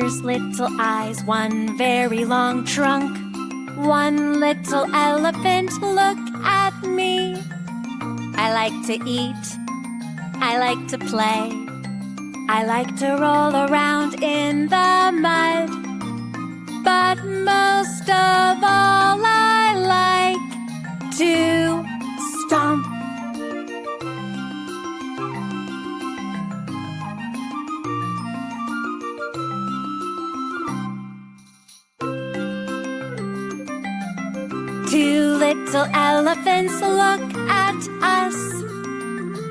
ears, little eyes, one very long trunk. One little elephant, look at me. I like to eat, I like to play, I like to roll around in the mud. But most of all, I like to stomp. Two little elephants, look at us.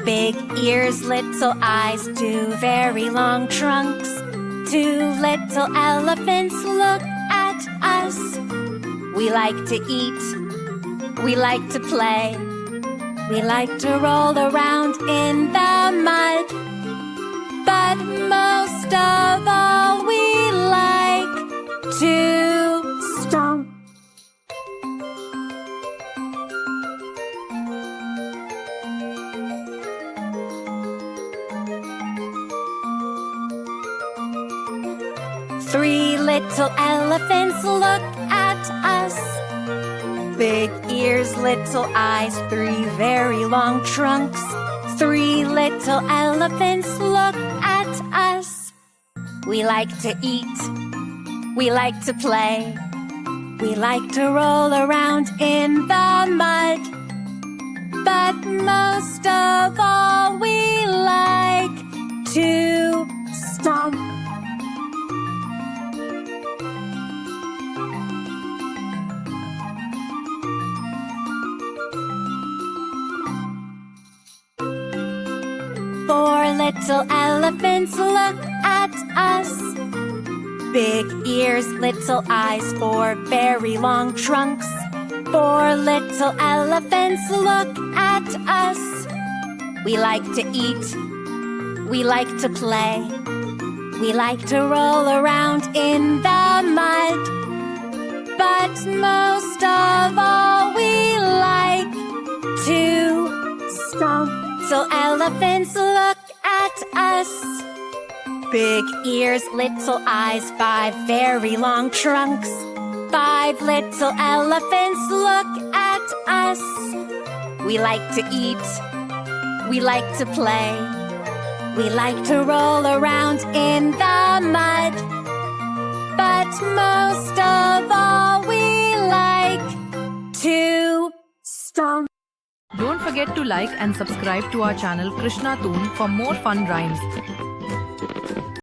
Big ears, little eyes, two very long trunks. Two little elephants, look at us. We like to eat, we like to play, we like to roll around in the mud. But most of all, we like to stomp. Three little elephants, look at us. Big ears, little eyes, three very long trunks. Three little elephants, look at us. We like to eat, we like to play, we like to roll around in the mud. But most of all, we like to stomp. Four little elephants, look at us. Big ears, little eyes, four very long trunks. Four little elephants, look at us. We like to eat, we like to play, we like to roll around in the mud. But most of all, we like to stomp. Little elephants, look at us. Big ears, little eyes, five very long trunks. Five little elephants, look at us. We like to eat, we like to play, we like to roll around in the mud. But most of all, we like to stomp. Don't forget to like and subscribe to our channel Krishnatoon for more fun rhymes.